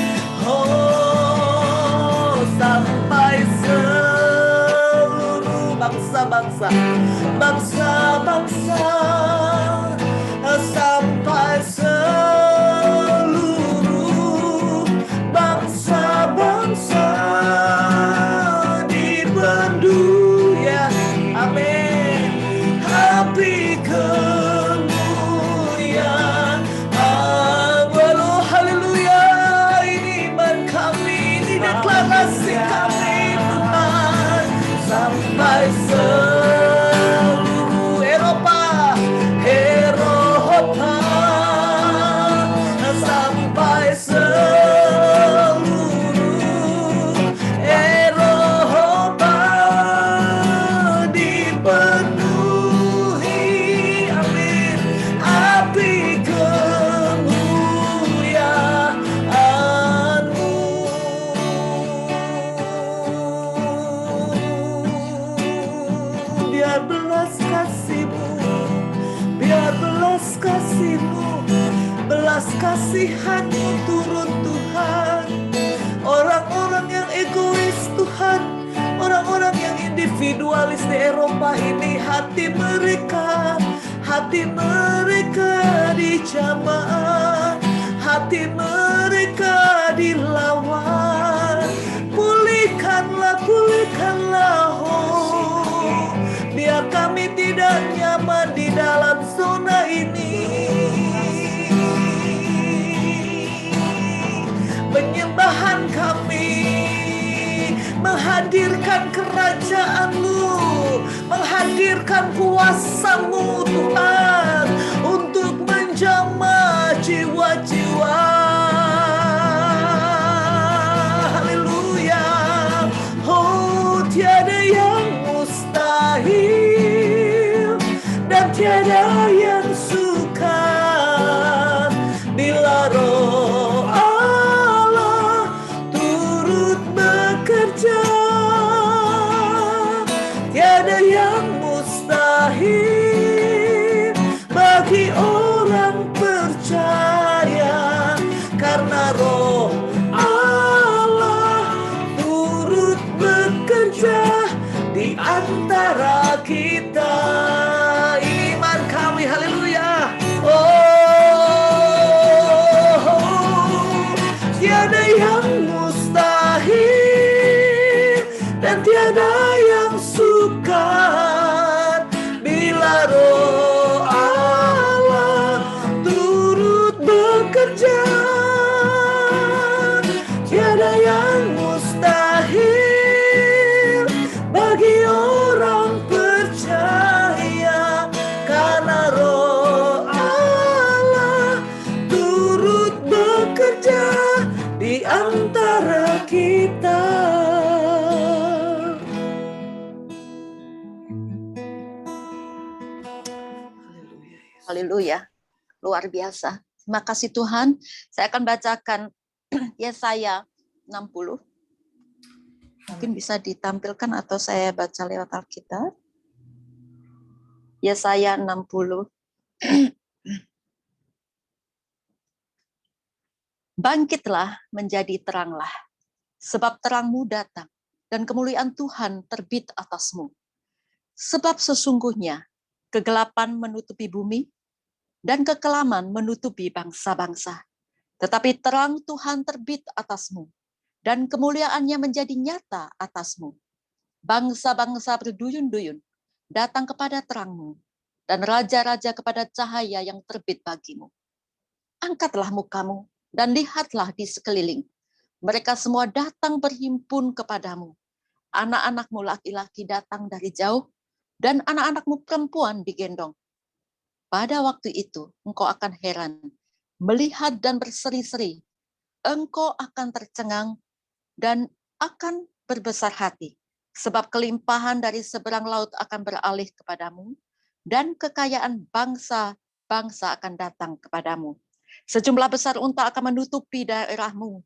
Oh, sampai seluruh bangsa-bangsa, bangsa-bangsa, sampai seluruh bangsa-bangsa di dunia. Amin. Api kemuliaan Allah, haleluya. Ini iman kami, ini deklarasi kami Tuhan. Sampai seluruh Eropa, Eropa, sampai seluruh Eropa dipenuhi, amin, api kemuliaan-Mu. Biar belas kasih-Mu, biar belas kasih-Mu, belas kasihan-Mu turun Tuhan. Orang-orang yang egois Tuhan, orang-orang yang individualis di Eropa ini, hati mereka dijamah, hati mereka dilawan. Pulihkanlah, oh, biar kami tidak nyaman di dalam zona ini. Penyembahan kami menghadirkan kerajaan-Mu, menghadirkan kuasa-Mu Tuhan, untuk menjamah jiwa-jiwa. Haleluya. Oh, tiada yang mustahil dan tiada yang sukar bila Roh Allah turut bekerja. Tiada yang mustahil Haleluya. Luar biasa. Terima kasih Tuhan. Saya akan bacakan Yesaya 60. Mungkin bisa ditampilkan atau saya baca lewat Alkitab. Yesaya 60. Bangkitlah menjadi teranglah, sebab terangmu datang, dan kemuliaan Tuhan terbit atasmu. Sebab sesungguhnya kegelapan menutupi bumi, dan kekelaman menutupi bangsa-bangsa. Tetapi terang Tuhan terbit atasmu, dan kemuliaannya menjadi nyata atasmu. Bangsa-bangsa berduyun-duyun datang kepada terangmu, dan raja-raja kepada cahaya yang terbit bagimu. Angkatlah mukamu, dan lihatlah di sekeliling. Mereka semua datang berhimpun kepadamu. Anak-anakmu laki-laki datang dari jauh, dan anak-anakmu perempuan digendong. Pada waktu itu, engkau akan heran, melihat dan berseri-seri. Engkau akan tercengang dan akan berbesar hati, sebab kelimpahan dari seberang laut akan beralih kepadamu, dan kekayaan bangsa-bangsa akan datang kepadamu. Sejumlah besar unta akan menutupi daerahmu.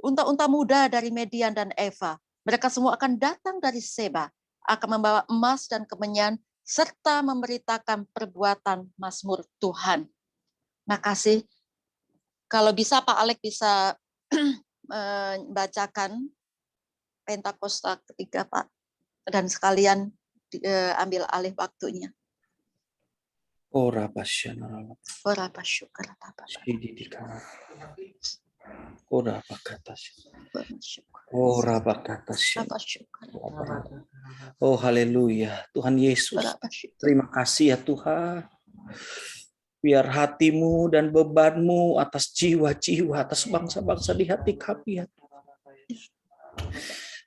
Unta-unta muda dari Median dan Eva. Mereka semua akan datang dari Seba, akan membawa emas dan kemenyan, serta memberitakan perbuatan mazmur Tuhan. Makasih. Kalau bisa Pak Alek bisa membacakan Pentakosta ketiga Pak. Dan sekalian ambil alih waktunya. Ora pasyana. Ora pasyukur. Ora pakatas. Ora pakatas. Oh haleluya. Tuhan Yesus. Terima kasih ya Tuhan. Biar hatimu dan bebanmu atas jiwa-jiwa, atas bangsa-bangsa di hati kami ya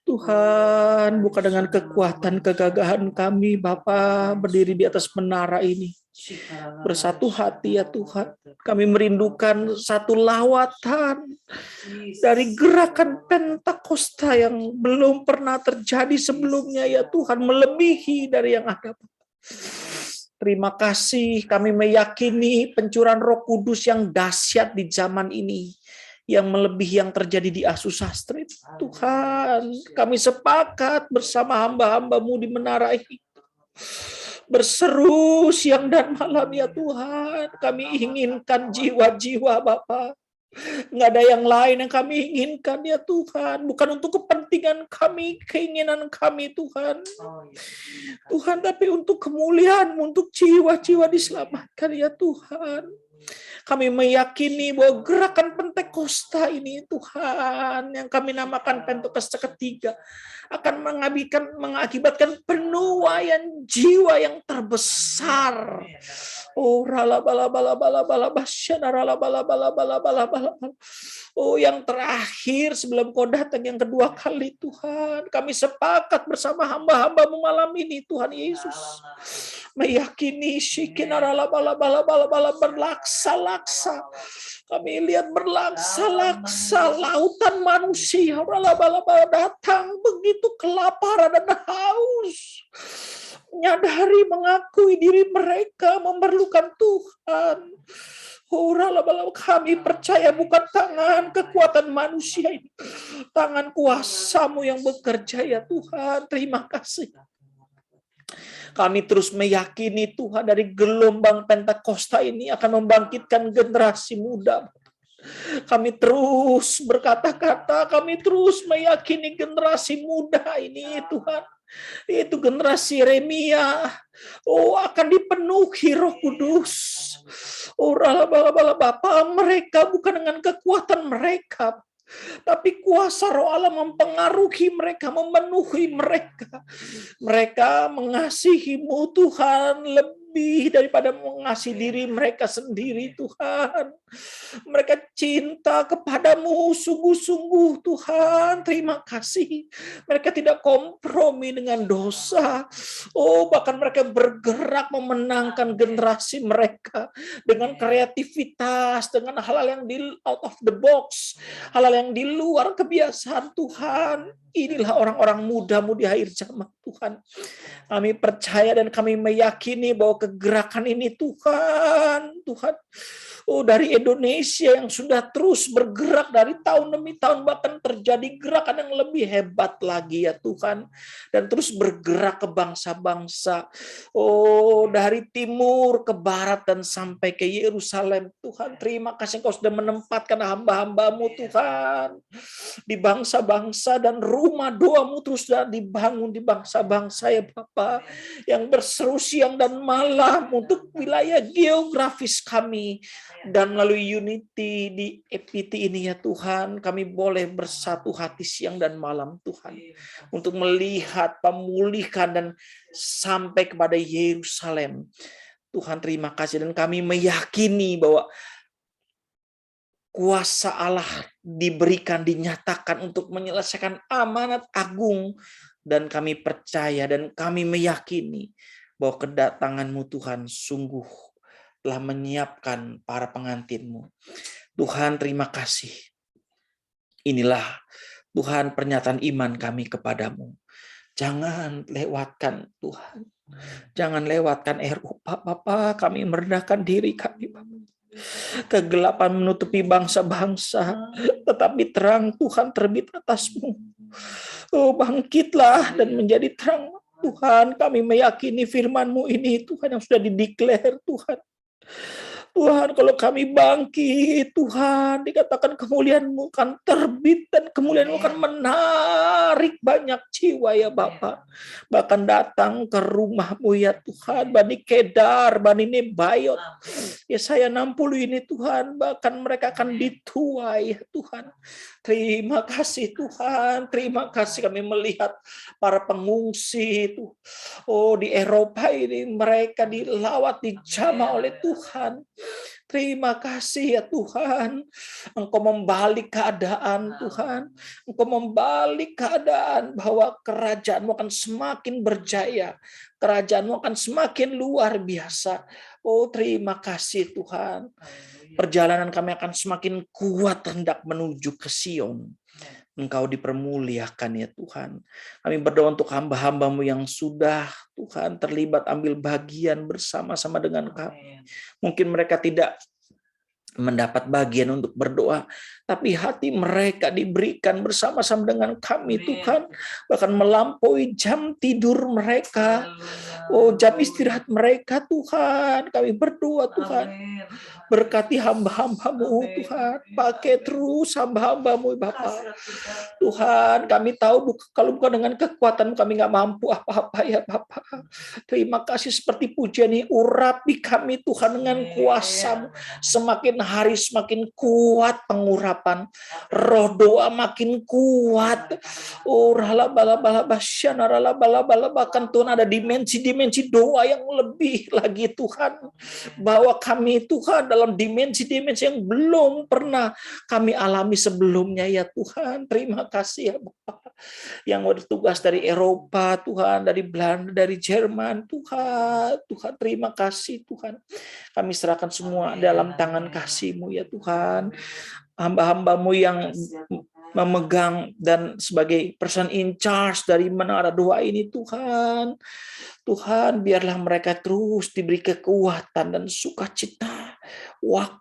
Tuhan, bukan dengan kekuatan kegagahan kami Bapa berdiri di atas menara ini. Bersatu hati ya Tuhan. Kami merindukan satu lawatan dari gerakan Pentakosta yang belum pernah terjadi sebelumnya ya Tuhan, melebihi dari yang ada. Terima kasih, kami meyakini pencurahan Roh Kudus yang dahsyat di zaman ini, yang melebihi yang terjadi di Azusa Street. Tuhan, kami sepakat bersama hamba-hamba-Mu di menara ini. Berseru siang dan malam ya Tuhan, kami inginkan jiwa-jiwa Bapa. Nggak ada yang lain yang kami inginkan ya Tuhan. Bukan untuk kepentingan kami, keinginan kami Tuhan. Tuhan, tapi untuk kemuliaan, untuk jiwa-jiwa diselamatkan ya Tuhan. Kami meyakini bahwa gerakan Pentakosta ini Tuhan, yang kami namakan Pentakosta ketiga, akan mengakibatkan penuaian jiwa yang terbesar. Oh, oh, yang terakhir sebelum Kau datang yang kedua kali Tuhan, kami sepakat bersama hamba-hamba-Mu malam ini Tuhan Yesus, meyakini berlaksa-laksa. Kami lihat berlaksa-laksa lautan manusia datang begitu kelaparan dan haus, menyadari, mengakui diri mereka memerlukan Tuhan. Kami percaya bukan tangan kekuatan manusia ini, tangan kuasa-Mu yang bekerja ya Tuhan. Terima kasih. Kami terus meyakini Tuhan dari gelombang Pentakosta ini akan membangkitkan generasi muda. Kami terus berkata-kata, kami terus meyakini generasi muda ini Tuhan. Itu generasi Yeremia. Oh, akan dipenuhi Roh Kudus. Oh, Bapa, mereka bukan dengan kekuatan mereka, tapi kuasa Roh Allah mempengaruhi mereka, memenuhi mereka. Mereka mengasihi-Mu Tuhan lebih daripada mengasihi diri mereka sendiri Tuhan. Mereka cinta kepadamu sungguh-sungguh Tuhan. Terima kasih. Mereka tidak kompromi dengan dosa. Oh, bahkan mereka bergerak memenangkan generasi mereka dengan kreativitas, dengan hal-hal yang out of the box, hal-hal yang di luar kebiasaan Tuhan. Inilah orang-orang muda-mudi akhir zaman Tuhan. Kami percaya dan kami meyakini bahwa kegerakan ini Tuhan, Tuhan. Oh, dari Indonesia yang sudah terus bergerak dari tahun demi tahun, bahkan terjadi gerakan yang lebih hebat lagi ya Tuhan, dan terus bergerak ke bangsa-bangsa. Oh, dari timur ke barat dan sampai ke Yerusalem Tuhan. Terima kasih Engkau sudah menempatkan hamba-hambamu Tuhan di bangsa-bangsa, dan rumah doamu terus sudah dibangun di bangsa-bangsa ya Bapa, yang berseru siang dan malam untuk wilayah geografis kami. Dan melalui Unity di EPT ini ya Tuhan, kami boleh bersatu hati siang dan malam Tuhan, untuk melihat pemulihan dan sampai kepada Yerusalem. Tuhan terima kasih, dan kami meyakini bahwa kuasa Allah diberikan, dinyatakan untuk menyelesaikan amanat agung, dan kami percaya dan kami meyakini bahwa kedatangan-Mu Tuhan sungguh telah menyiapkan para pengantin-Mu. Tuhan terima kasih. Inilah Tuhan pernyataan iman kami kepadamu. Jangan lewatkan Tuhan. Jangan lewatkan Eropa Bapa, kami merendahkan diri kami Bapa. Kegelapan menutupi bangsa-bangsa, tetapi terang Tuhan terbit atasmu. Oh, bangkitlah dan menjadi terang Tuhan. Kami meyakini firman-Mu ini Tuhan yang sudah dideklar Tuhan. Tuhan, kalau kami bangkit, Tuhan, dikatakan kemuliaan-Mu akan terbit, dan kemuliaan-Mu akan menarik banyak jiwa ya Bapa. Bahkan datang ke rumah-Mu ya Tuhan, Bani Kedar, Bani Nebayot, Yesaya 60 ini Tuhan, bahkan mereka akan dituai ya Tuhan. Terima kasih Tuhan, terima kasih kami melihat para pengungsi itu. Oh, di Eropa ini mereka dilawat, dijamah oleh Tuhan. Terima kasih ya Tuhan, Engkau membalik keadaan Tuhan, Engkau membalik keadaan bahwa kerajaan-Mu akan semakin berjaya, kerajaan-Mu akan semakin luar biasa. Oh, terima kasih Tuhan. Perjalanan kami akan semakin kuat hendak menuju ke Sion. Engkau dipermuliakan ya Tuhan. Kami berdoa untuk hamba-hamba-Mu yang sudah Tuhan terlibat ambil bagian bersama-sama dengan kami. Mungkin mereka tidak mendapat bagian untuk berdoa, tapi hati mereka diberikan bersama-sama dengan kami Tuhan, bahkan melampaui jam tidur mereka, oh jam istirahat mereka Tuhan. Kami berdoa Tuhan, berkati hamba-hamba-Mu Tuhan, pakai terus hamba-hamba-Mu Bapa. Tuhan, kami tahu kalau bukan dengan kekuatan kami nggak mampu apa-apa ya Bapa. Terima kasih, seperti pujian ini, urapi kami Tuhan dengan kuasa-Mu. Semakin hari semakin kuat pengurapan, roh doa makin kuat. Oh, bahkan Tuhan ada dimensi-dimensi doa yang lebih lagi Tuhan. Bawa kami Tuhan dalam dimensi-dimensi yang belum pernah kami alami sebelumnya ya Tuhan. Terima kasih ya Bapak. Yang bertugas dari Eropa Tuhan, dari Belanda, dari Jerman Tuhan. Tuhan terima kasih Tuhan. Kami serahkan semua dalam tangan kasih-Mu ya Tuhan. Hamba-hamba-Mu yang memegang dan sebagai person in charge dari menara doa ini Tuhan. Tuhan, biarlah mereka terus diberi kekuatan dan sukacita. Waktu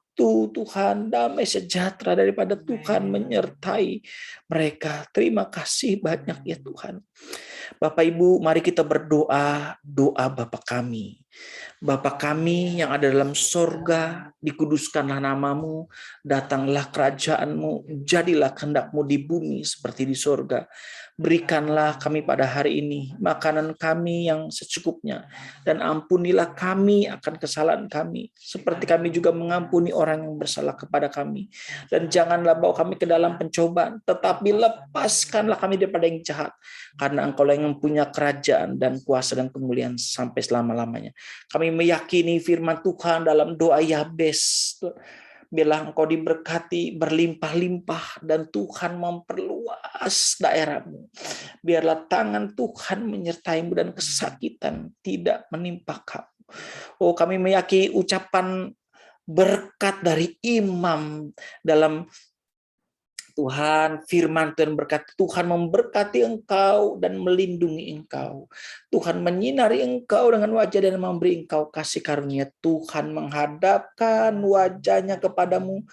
Tuhan, damai sejahtera daripada Tuhan menyertai mereka. Terima kasih banyak ya Tuhan. Bapak Ibu, mari kita berdoa, doa Bapa kami. Bapa kami yang ada dalam sorga, dikuduskanlah nama-Mu, datanglah kerajaan-Mu, jadilah kehendak-Mu di bumi seperti di sorga. Berikanlah kami pada hari ini makanan kami yang secukupnya, dan ampunilah kami akan kesalahan kami, seperti kami juga mengampuni orang yang bersalah kepada kami. Dan janganlah bawa kami ke dalam pencobaan, tetapi lepaskanlah kami daripada yang jahat, karena Engkau yang mempunyai kerajaan dan kuasa dan kemuliaan sampai selama-lamanya. Kami meyakini firman Tuhan dalam doa Yabes. Biarlah Engkau diberkati berlimpah-limpah dan Tuhan memperluas daerah-Mu. Biarlah tangan Tuhan menyertai-Mu dan kesakitan tidak menimpa kamu. Oh, kami meyakini ucapan berkat dari imam dalam Tuhan, firman Tuhan berkata, Tuhan memberkati engkau dan melindungi engkau. Tuhan menyinari engkau dengan wajah dan memberi engkau kasih karunia. Tuhan menghadapkan wajahnya kepadamu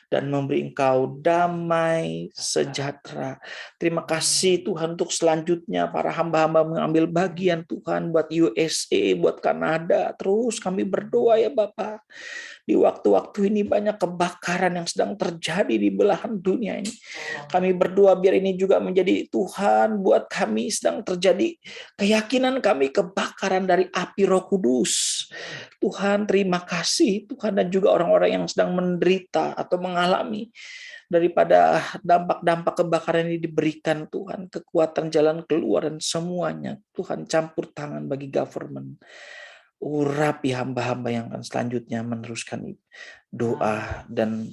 dan memberi engkau damai sejahtera. Terima kasih Tuhan untuk selanjutnya para hamba-hamba mengambil bagian Tuhan buat USA, buat Kanada. Terus kami berdoa ya Bapa. Di waktu-waktu ini banyak kebakaran yang sedang terjadi di belahan dunia ini. Kami berdoa biar ini juga menjadi Tuhan buat kami sedang terjadi keyakinan kami kebakaran dari api Roh Kudus. Tuhan terima kasih Tuhan, dan juga orang-orang yang sedang menderita atau mengalami daripada dampak-dampak kebakaran ini diberikan Tuhan kekuatan jalan keluar dan semuanya Tuhan campur tangan bagi government. Urapi hamba-hamba yang akan selanjutnya meneruskan doa dan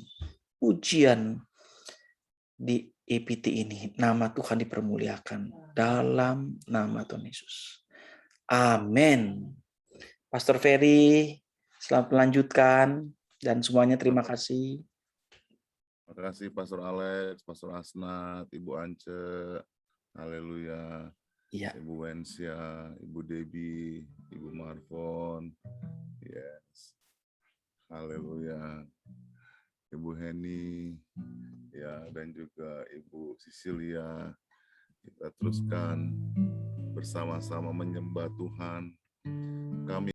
pujian di EPT ini. Nama Tuhan dipermuliakan dalam nama Tuhan Yesus. Amin. Pastor Ferry, selamat melanjutkan dan semuanya terima kasih. Terima kasih Pastor Alex, Pastor Asnat, Ibu Ance, haleluya. Iya. Ibu Wensia, Ibu Debbie, Ibu Marfon, yes, haleluya. Ibu Heni, ya, dan juga Ibu Sisilia. Kita teruskan bersama-sama menyembah Tuhan. Kami